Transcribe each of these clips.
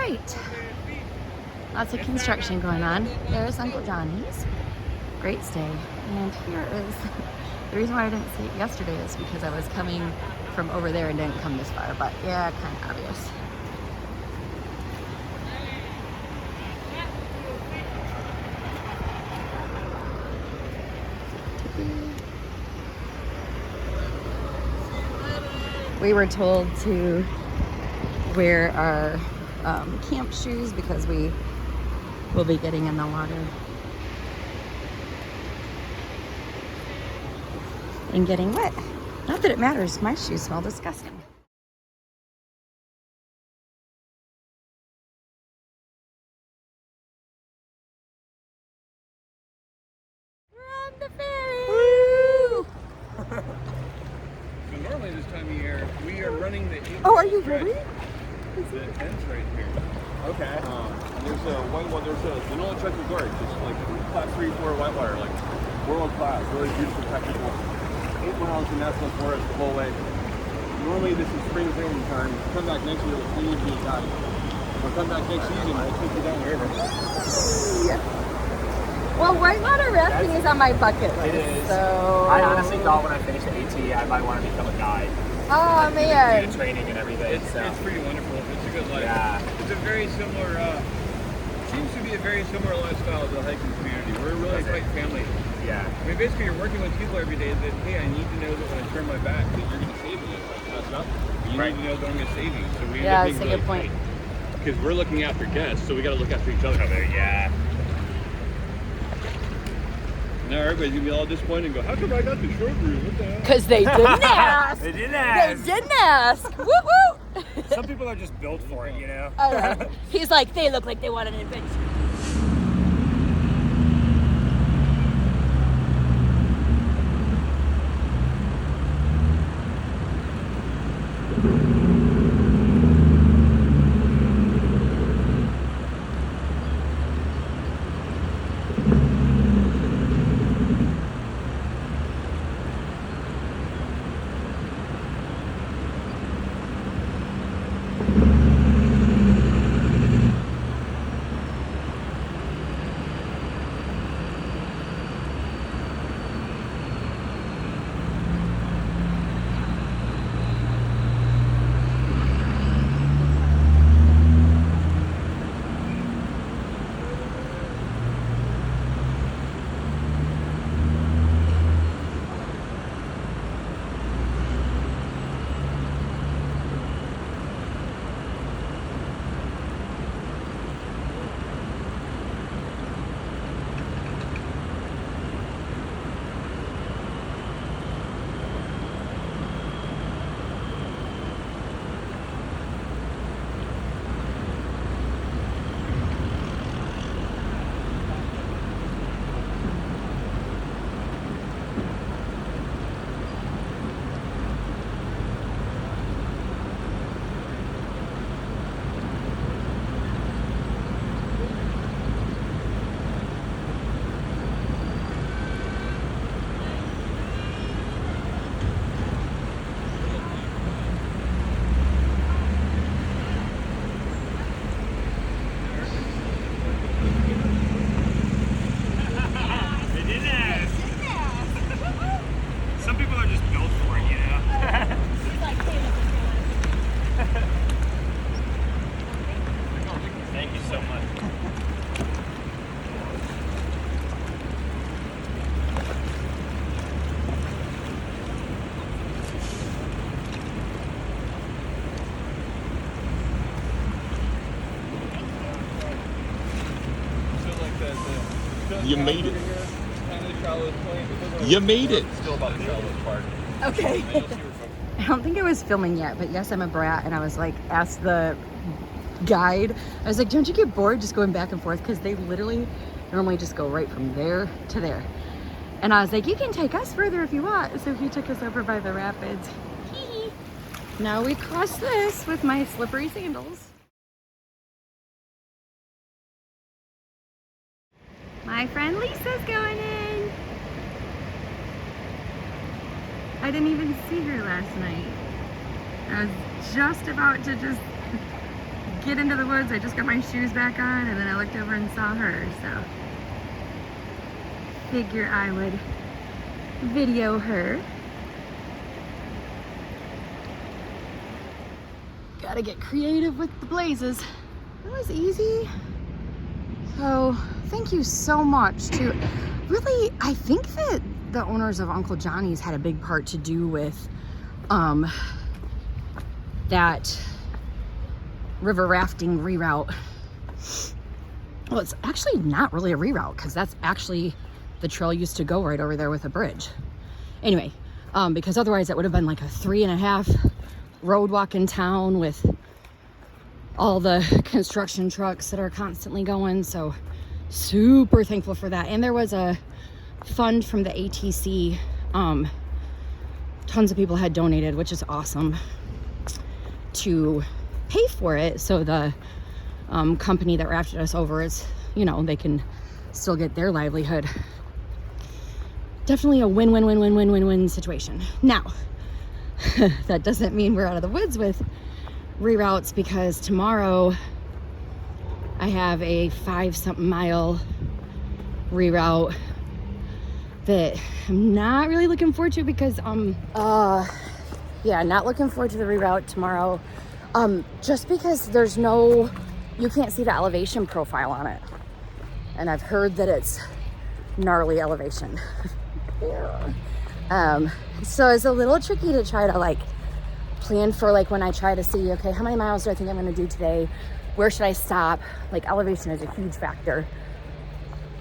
right. Lots of construction going on. There's Uncle Johnny's. Great stay. And here is, the reason why I didn't see it yesterday is because I was coming from over there and didn't come this far, but yeah, kind of obvious. We were told to wear our camp shoes because we will be getting in the water and getting wet. Not that it matters, my shoes smell disgusting. We're on the ferry! Woo! So normally this time of year, we are running the... Oh, are you ready? The tent's right here. Okay. There's a whitewater, the Nolichucky Gorge, just like class 3, 4 whitewater, like world class, really beautiful technical. 8 miles in national forest the whole way. Normally this is spring training time. Come back next year, we'll be a guide. We'll come back next season, we'll take you down the river. Yeah. Well, whitewater rafting is on my bucket list. It is. So I honestly thought when I finished the AT, I might want to become a guide. Oh Do man. the training and everything. It's pretty wonderful. It's a good life. Yeah. It's a very similar, seems to be a very similar lifestyle to the hiking community. We're really quite family. Yeah. I mean, basically, you're working with people every day that, hey, I need to know that when I turn my back, that you're going to save me if I mess up. You need to know that I'm going to save you. So we end up being that's a really good point. Because we're looking after guests, so we got to look after each other. Yeah. Now everybody's going to be all disappointed and go, how come I got the short route? What the hell? Because they didn't ask. They didn't They ask. didn't ask. Woo woo. Some people are just built for it, you know? He's like, they look like they want an adventure. You made it. You made it. Still about the shallowest part. Okay. I don't think I was filming yet, but yes, I'm a brat, and I was like, asked the guide, I was like, don't you get bored just going back and forth? Because they literally normally just go right from there to there. And I was like, you can take us further if you want. So he took us over by the rapids. Now we cross this with my slippery sandals. My friend Lisa's going in. I didn't even see her last night. I was just about to just get into the woods. I just got my shoes back on, and then I looked over and saw her, so figure I would video her. Gotta get creative with the blazes. It was easy. So thank you so much to, really, I think that the owners of Uncle Johnny's had a big part to do with that river rafting reroute. Well, it's actually not really a reroute because that's actually the trail used to go right over there with a bridge. Anyway, because otherwise it would have been like a 3.5 road walk in town with all the construction trucks that are constantly going. So super thankful for that. And there was a fund from the ATC. Tons of people had donated, which is awesome, to pay for it. So the company that rafted us over is, you know, they can still get their livelihood. Definitely a win-win-win-win-win-win-win situation. Now, that doesn't mean we're out of the woods with reroutes, because tomorrow I have a 5-something mile reroute that I'm not really looking forward to, because yeah, not looking forward to the reroute tomorrow, just because there's no, you can't see the elevation profile on it, and I've heard that it's gnarly elevation. So it's a little tricky to try to like plan for, like, when I try to see, okay, how many miles do I think I'm going to do today? Where should I stop? Like, elevation is a huge factor.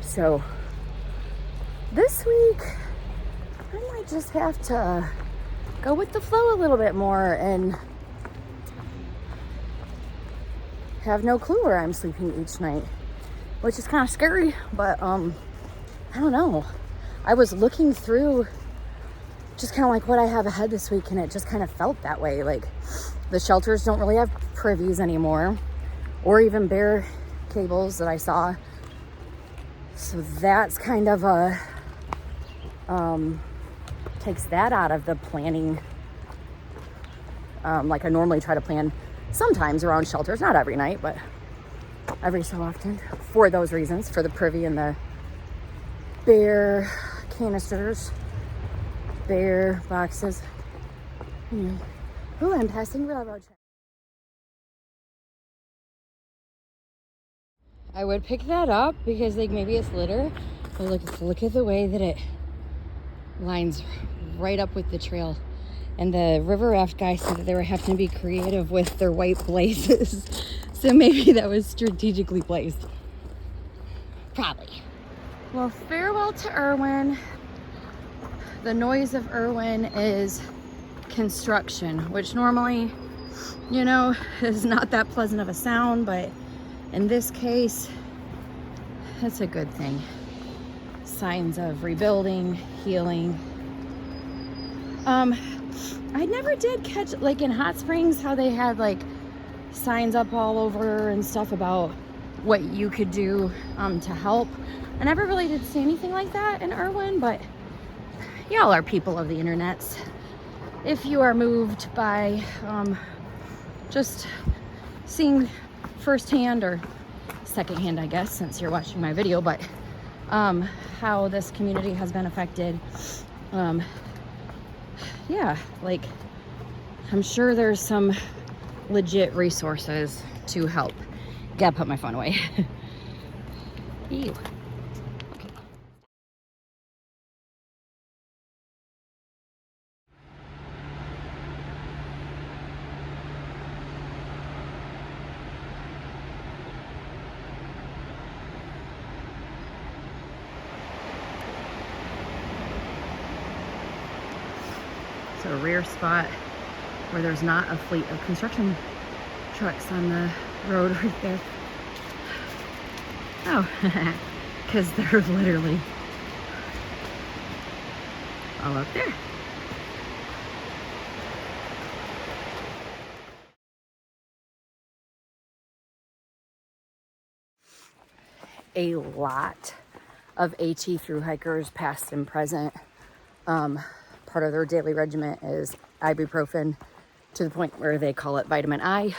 So this week I might just have to go with the flow a little bit more and have no clue where I'm sleeping each night, which is kind of scary, but I don't know. I was looking through just kind of like what I have ahead this week, and it just kind of felt that way. Like, the shelters don't really have privies anymore, or even bare cables that I saw. So that's kind of a, takes that out of the planning. Like, I normally try to plan sometimes around shelters, not every night, but every so often, for those reasons, for the privy and the bare canisters, bare boxes. Oh, I'm passing railroad track. I would pick that up because, like, maybe it's litter, but look at the way that it lines right up with the trail. And the river raft guy said that they were having to be creative with their white blazes. So maybe that was strategically placed. Probably. Well, farewell to Irwin. The noise of Irwin is construction, which normally, you know, is not that pleasant of a sound, but in this case, that's a good thing. Signs of rebuilding, healing. I never did catch, like, in Hot Springs, how they had like signs up all over and stuff about what you could do to help. I never really did see anything like that in Irwin, but y'all are people of the internets. If you are moved by just seeing firsthand, or secondhand, I guess, since you're watching my video, but how this community has been affected, yeah, like, I'm sure there's some legit resources to help. Gotta put my phone away. Ew. It's a rare spot where there's not a fleet of construction trucks on the road right there. Oh, because they're literally all up there. A lot of AT through hikers, past and present, part of their daily regimen is ibuprofen, to the point where they call it vitamin I.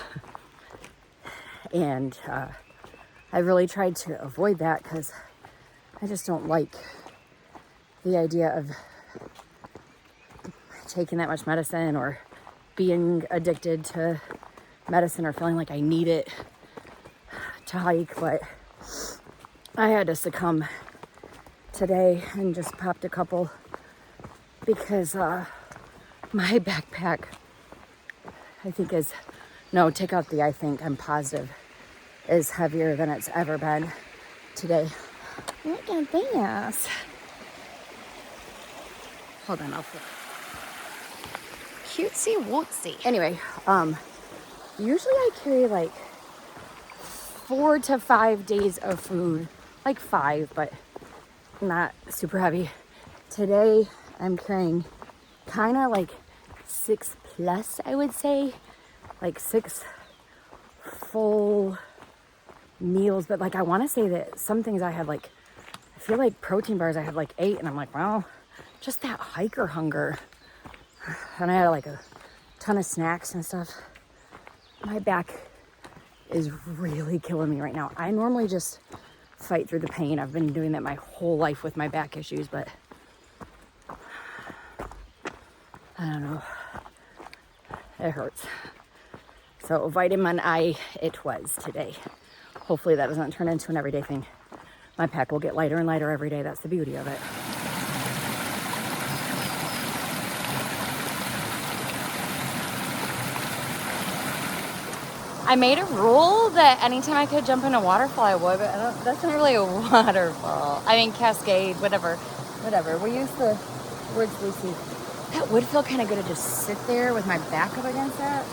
And I really tried to avoid that because I just don't like the idea of taking that much medicine or being addicted to medicine or feeling like I need it to hike. But I had to succumb today and just popped a couple because my backpack, I think is, no, take out the I think, I'm positive, is heavier than it's ever been today. Look at this. Hold on, I'll flip. Cutesy wootsy. Anyway, usually I carry like 4 to 5 days of food, like 5, but not super heavy. Today I'm carrying kind of like 6 plus, I would say, like 6 full meals. But like I want to say that some things I had like, I feel like protein bars I had like 8, and I'm like, well, just that hiker hunger. And I had like a ton of snacks and stuff. My back is really killing me right now. I normally just fight through the pain. I've been doing that my whole life with my back issues, but I don't know. It hurts. So vitamin I it was today. Hopefully that doesn't turn into an everyday thing. My pack will get lighter and lighter every day. That's the beauty of it. I made a rule that anytime I could jump in a waterfall, I would, but that's not really a waterfall. I mean, cascade, whatever. We use the words Lucy. That would feel kind of good to just sit there with my back up against that.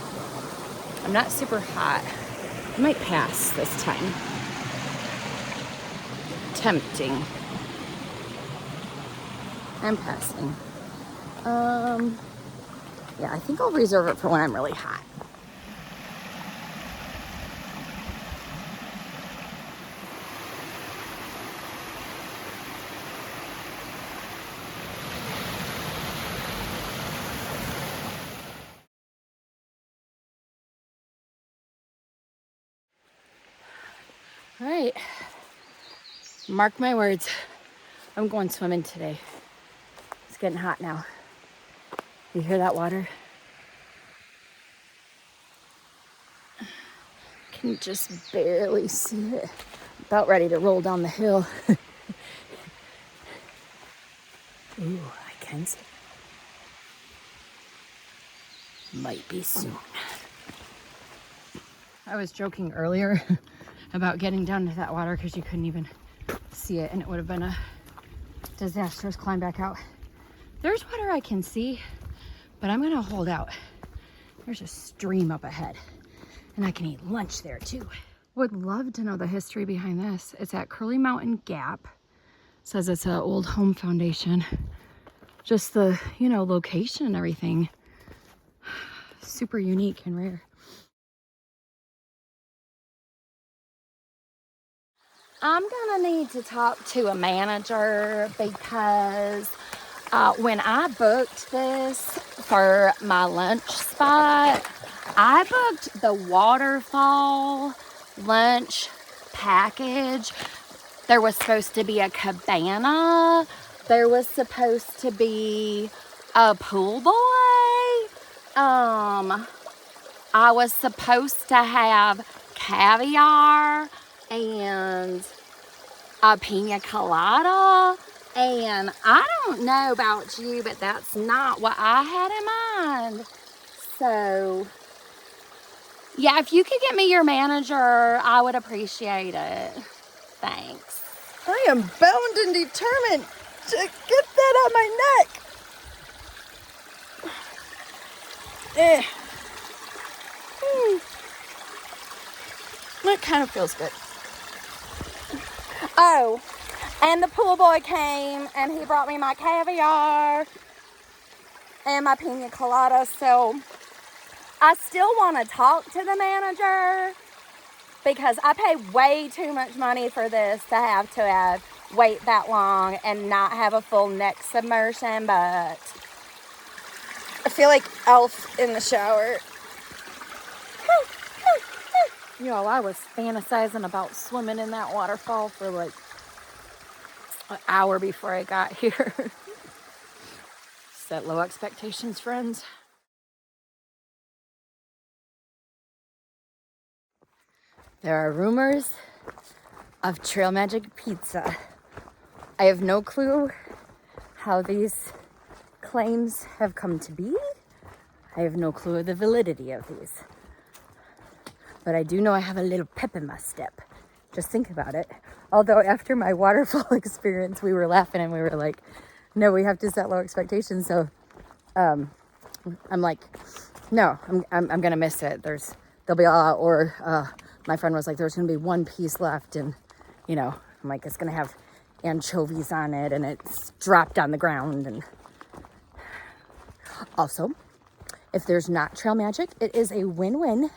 I'm not super hot. I might pass this time. Tempting. I'm passing. Yeah, I think I'll reserve it for when I'm really hot. All right, mark my words. I'm going swimming today. It's getting hot now. You hear that water? Can just barely see it. About ready to roll down the hill. Ooh, I can see. Might be soon. I was joking earlier about getting down to that water because you couldn't even see it, and it would have been a disastrous climb back out. There's water I can see, but I'm gonna hold out. There's a stream up ahead, and I can eat lunch there too. Would love to know the history behind this. It's at Curly Mountain Gap. Says it's an old home foundation. Just the, you know, location and everything. Super unique and rare. I'm gonna need to talk to a manager because when I booked this for my lunch spot, I booked the Waterfall lunch package. There was supposed to be a cabana. There was supposed to be a pool boy. I was supposed to have caviar and a pina colada, and I don't know about you, but that's not what I had in mind. So yeah, if you could get me your manager, I would appreciate it. Thanks. I am bound and determined to get that on my neck. That kind of feels good. Oh, and the pool boy came and he brought me my caviar and my pina colada. So I still want to talk to the manager because I pay way too much money for this to have wait that long and not have a full neck submersion. But I feel like Elf in the shower. Yo, I was fantasizing about swimming in that waterfall for like an hour before I got here. Set low expectations, friends. There are rumors of Trail Magic pizza. I have no clue how these claims have come to be. I have no clue of the validity of these. But I do know I have a little pep in my step. Just think about it. Although after my waterfall experience, we were laughing and we were like, no, we have to set low expectations. So I'm like, no, I'm gonna miss it. There'll be my friend was like, there's gonna be one piece left, and you know, I'm like, it's gonna have anchovies on it, and it's dropped on the ground. And also, if there's not Trail Magic, it is a win-win.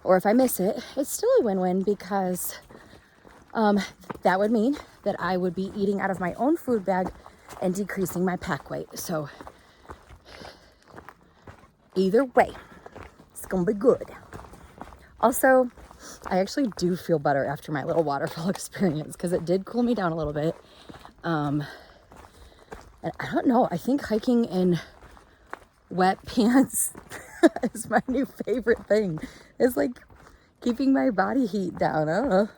Or if I miss it, it's still a win-win because that would mean that I would be eating out of my own food bag and decreasing my pack weight. So either way, it's gonna be good. Also, I actually do feel better after my little waterfall experience because it did cool me down a little bit. And I don't know, I think hiking in wet pants is my new favorite thing. It's like keeping my body heat down. I don't know.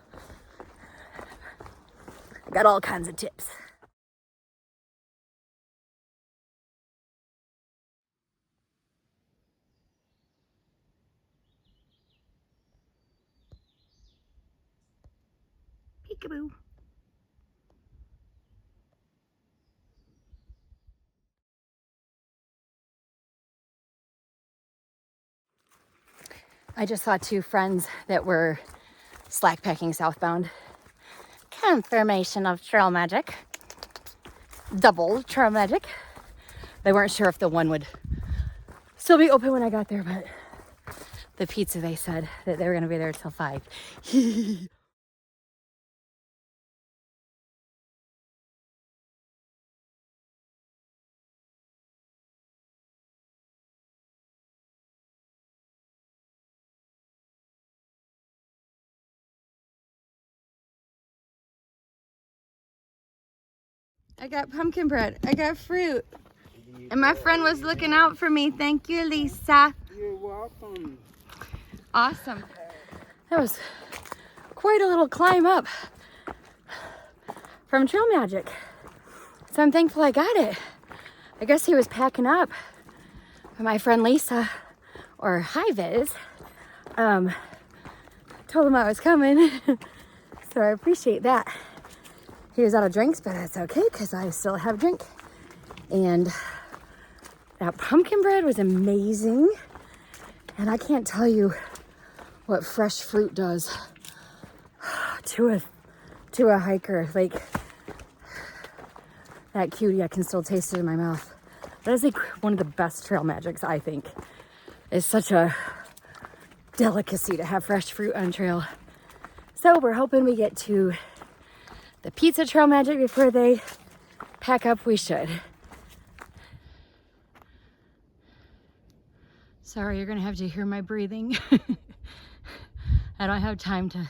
I got all kinds of tips. Peekaboo. I just saw two friends that were slack packing southbound. Confirmation of Trail Magic. Double Trail Magic. They weren't sure if the one would still be open when I got there, but the pizza, they said that they were going to be there till 5. I got pumpkin bread. I got fruit. And my friend was looking out for me. Thank you, Lisa. You're welcome. Awesome. That was quite a little climb up from Trail Magic. So I'm thankful I got it. I guess he was packing up. My friend Lisa, or Hi Viz, told him I was coming. So I appreciate that. He was out of drinks, but that's okay because I still have a drink. And that pumpkin bread was amazing. And I can't tell you what fresh fruit does to a hiker. Like, that cutie, I can still taste it in my mouth. That is like one of the best trail magics, I think. It's such a delicacy to have fresh fruit on trail. So we're hoping we get to the pizza trail magic before they pack up. We should. Sorry, you're gonna have to hear my breathing. I don't have time to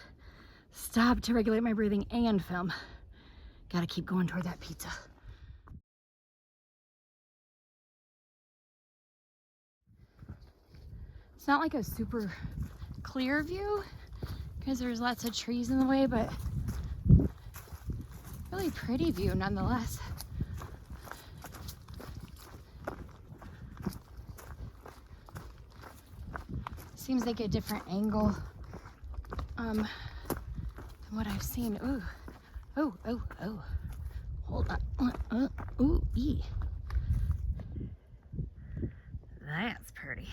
stop to regulate my breathing and film. Gotta keep going toward that pizza. It's not like a super clear view because there's lots of trees in the way, but really pretty view nonetheless. Seems like a different angle than what I've seen. Ooh, oh. Hold on. Ooh, that's pretty.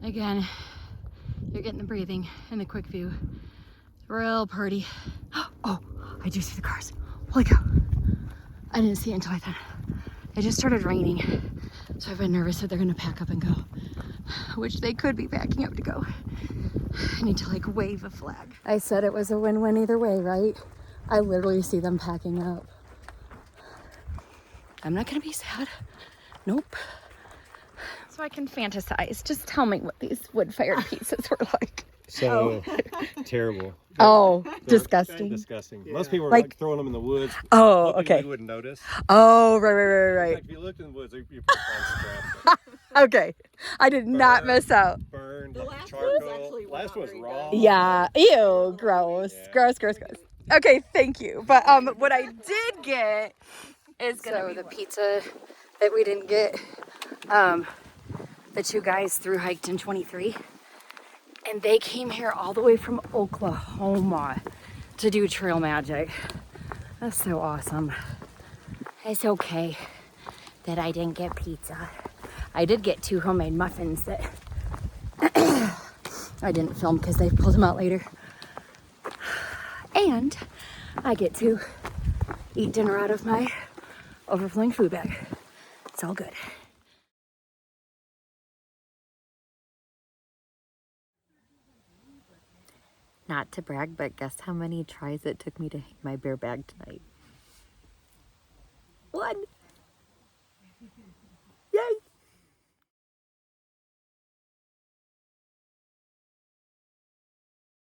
Again, you're getting the breathing and the quick view. Real pretty. Oh, I do see the cars. Holy cow. I didn't see it until I thought. It just started raining. So I've been nervous that they're gonna pack up and go, which they could be packing up to go. I need to like wave a flag. I said it was a win-win either way, right? I literally see them packing up. I'm not gonna be sad. Nope. So I can fantasize. Just tell me what these wood-fired pizzas were like. So terrible. Oh, They're disgusting. Disgusting. Most people are Like- like throwing them in the woods. Oh, hoping okay. You wouldn't notice. Oh, right. Like if you looked in the woods, you probably find scraps. Okay. I did not miss out. Burned. The last charcoal. one was actually Last one was very raw. Yeah. Ew. Gross. Yeah. Gross. Okay, thank you. But what I did get is gonna be the pizza that we didn't get. The two guys through hiked in 23, and they came here all the way from Oklahoma to do trail magic. That's so awesome. It's okay that I didn't get pizza. I did get 2 homemade muffins that I didn't film because they pulled them out later. And I get to eat dinner out of my overflowing food bag. It's all good. Not to brag, but guess how many tries it took me to hang my bear bag tonight? 1.